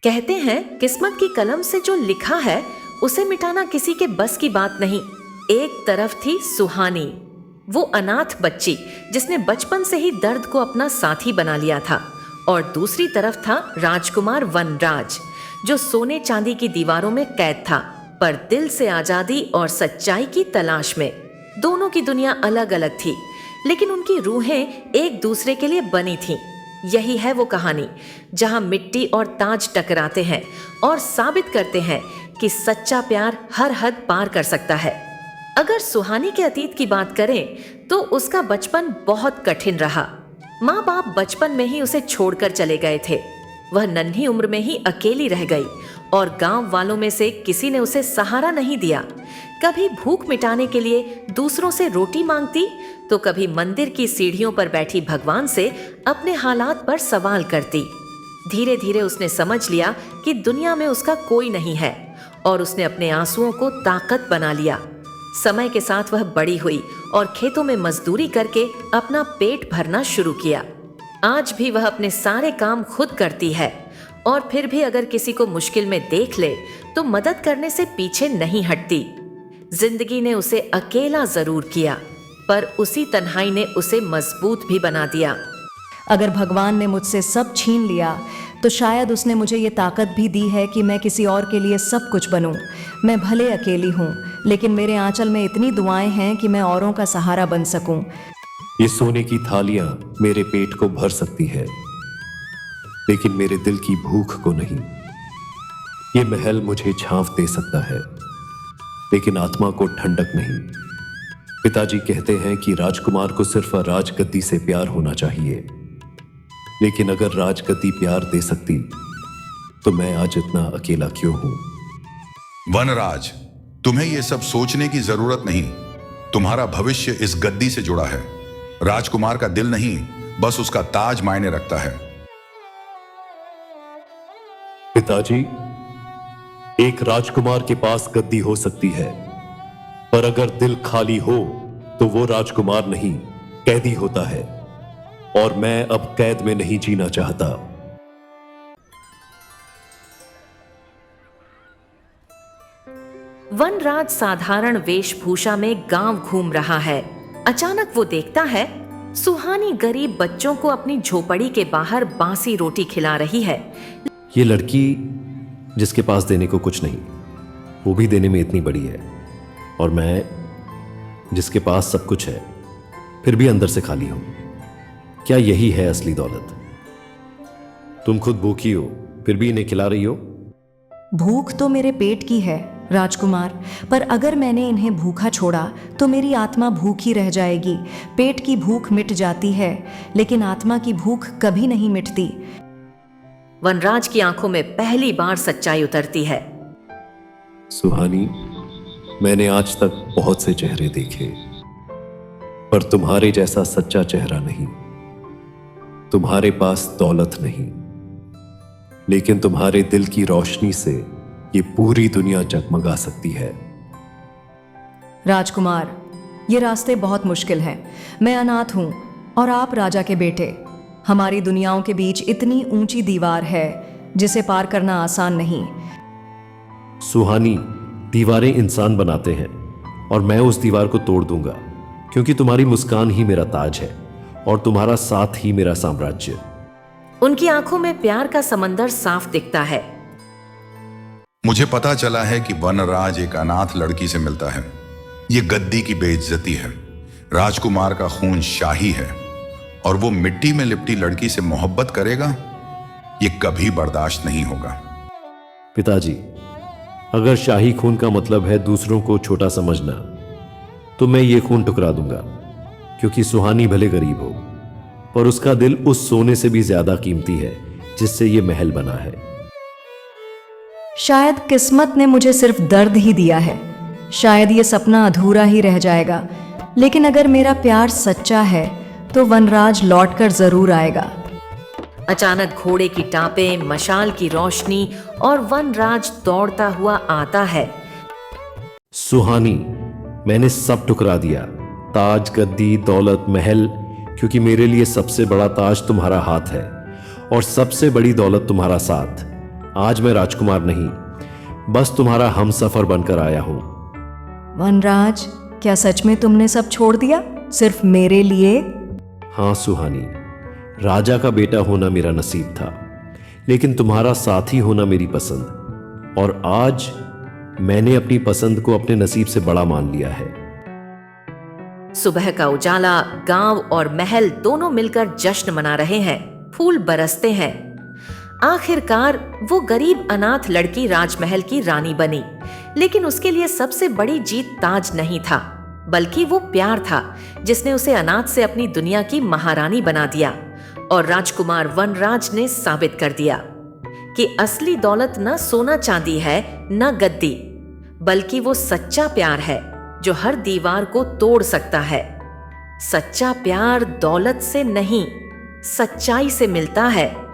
कहते हैं किस्मत की कलम से जो लिखा है उसे मिटाना किसी के बस की बात नहीं। एक तरफ थी सुहानी, वो अनाथ बच्ची जिसने बचपन से ही दर्द को अपना साथी बना लिया था, और दूसरी तरफ था राजकुमार वनराज, जो सोने चांदी की दीवारों में कैद था, पर दिल से आजादी और सच्चाई की तलाश में। दोनों की दुनिया अलग अलग थी, लेकिन उनकी रूहें एक दूसरे के लिए बनी थीं। यही है वो कहानी जहां मिट्टी और ताज टकराते हैं और साबित करते हैं कि सच्चा प्यार हर हद पार कर सकता है। अगर सुहानी के अतीत की बात करें तो उसका बचपन बहुत कठिन रहा। माँ बाप बचपन में ही उसे छोड़कर चले गए थे। वह नन्ही उम्र में ही अकेली रह गई और गांव वालों में से किसी ने उसे सहारा नहीं दिया। कभी भूख मिटाने के लिए दूसरों से रोटी मांगती, तो कभी मंदिर की सीढ़ियों पर बैठी भगवान से अपने हालात पर सवाल करती। धीरे धीरे उसने समझ लिया कि दुनिया में उसका कोई नहीं है, और उसने अपने आंसुओं को ताकत बना लिया। समय के साथ वह बड़ी हुई और खेतों में मजदूरी करके अपना पेट भरना शुरू किया। आज भी वह अपने सारे काम खुद करती है, और फिर भी अगर किसी को मुश्किल में देख ले तो मदद करने से पीछे नहीं हटती। जिंदगी ने उसे अकेला जरूर किया, पर उसी तन्हाई ने उसे मजबूत भी बना दिया। अगर भगवान ने मुझसे सब छीन लिया तो शायद उसने मुझे ये ताकत भी दी है कि मैं किसी और के लिए सब कुछ बनूं। मैं भले अकेली हूँ, लेकिन मेरे आंचल में इतनी दुआएं हैं कि मैं औरों का सहारा बन सकूं। ये सोने की थालियां मेरे पेट को भर सकती है, लेकिन मेरे दिल की भूख को नहीं। ये महल मुझे छांव दे सकता है, लेकिन आत्मा को ठंडक नहीं। पिताजी कहते हैं कि राजकुमार को सिर्फ राजगद्दी से प्यार होना चाहिए, लेकिन अगर राजगद्दी प्यार दे सकती तो मैं आज इतना अकेला क्यों हूं? वनराज, तुम्हें यह सब सोचने की जरूरत नहीं। तुम्हारा भविष्य इस गद्दी से जुड़ा है। राजकुमार का दिल नहीं, बस उसका ताज मायने रखता है। पिताजी, एक राजकुमार के पास गद्दी हो सकती है, पर अगर दिल खाली हो तो वो राजकुमार नहीं, कैदी होता है, और मैं अब कैद में नहीं जीना चाहता। वनराज साधारण वेशभूषा में गांव घूम रहा है। अचानक वो देखता है सुहानी गरीब बच्चों को अपनी झोपड़ी के बाहर बासी रोटी खिला रही है। ये लड़की जिसके पास देने को कुछ नहीं, वो भी देने में इतनी बड़ी है, और मैं जिसके पास सब कुछ है फिर भी अंदर से खाली हूं। क्या यही है असली दौलत? तुम खुद भूखी हो फिर भी इन्हें खिला रही हो। भूख तो मेरे पेट की है राजकुमार, पर अगर मैंने इन्हें भूखा छोड़ा तो मेरी आत्मा भूखी रह जाएगी। पेट की भूख मिट जाती है, लेकिन आत्मा की भूख कभी नहीं मिटती। वनराज की आंखों में पहली बार सच्चाई उतरती है। सुहानी, मैंने आज तक बहुत से चेहरे देखे, पर तुम्हारे जैसा सच्चा चेहरा नहीं। तुम्हारे पास दौलत नहीं, लेकिन तुम्हारे दिल की रोशनी से ये पूरी दुनिया जगमगा सकती है। राजकुमार, ये रास्ते बहुत मुश्किल हैं। मैं अनाथ हूं और आप राजा के बेटे। हमारी दुनियाओं के बीच इतनी ऊंची दीवार है जिसे पार करना आसान नहीं। सुहानी, दीवारें इंसान बनाते हैं, और मैं उस दीवार को तोड़ दूंगा, क्योंकि तुम्हारी मुस्कान ही मेरा ताज है और तुम्हारा साथ ही मेरा साम्राज्य। उनकी आंखों में प्यार का समंदर साफ दिखता है। मुझे पता चला है कि वनराज एक अनाथ लड़की से मिलता है। ये गद्दी की बेइज्जती है। राजकुमार का खून शाही है, और वो मिट्टी में लिपटी लड़की से मोहब्बत करेगा, ये कभी बर्दाश्त नहीं होगा। पिताजी, अगर शाही खून का मतलब है दूसरों को छोटा समझना, तो मैं ये खून टुकरा दूंगा, क्योंकि सुहानी भले गरीब हो, पर उसका दिल उस सोने से भी ज्यादा कीमती है जिससे ये महल बना है। शायद किस्मत ने मुझे सिर्फ दर्द ही दिया है। शायद ये सपना अधूरा ही रह जाएगा, लेकिन अगर मेरा प्यार सच्चा है तो वनराज लौटकर जरूर आएगा। अचानक घोड़े की टापें, मशाल की रोशनी और वनराज दौड़ता हुआ आता है। सुहानी, मैंने सब टुकरा दिया, ताज, गद्दी, दौलत, महल, क्योंकि मेरे लिए सबसे बड़ा ताज तुम्हारा हाथ है और सबसे बड़ी दौलत तुम्हारा साथ। आज मैं राजकुमार नहीं, बस तुम्हारा हमसफर बनकर आया हूं। वनराज, क्या सच में तुमने सब छोड़ दिया सिर्फ मेरे लिए? हाँ सुहानी, राजा का बेटा होना मेरा नसीब था, लेकिन तुम्हारा साथी होना मेरी पसंद, और आज मैंने अपनी पसंद को अपने नसीब से बड़ा मान लिया है। सुबह का उजाला, गांव और महल दोनों मिलकर जश्न मना रहे हैं। फूल बरसते हैं। आखिरकार वो गरीब अनाथ लड़की राजमहल की रानी बनी। लेकिन उसके लिए सबसे बड़ी जीत ताज नहीं था, बल्कि वो प्यार था जिसने उसे अनाथ से अपनी दुनिया की महारानी बना दिया। और राजकुमार वनराज ने साबित कर दिया कि असली दौलत न सोना चांदी है, न गद्दी, बल्कि वो सच्चा प्यार है जो हर दीवार को तोड़ सकता है। सच्चा प्यार दौलत से नहीं, सच्चाई से मिलता है।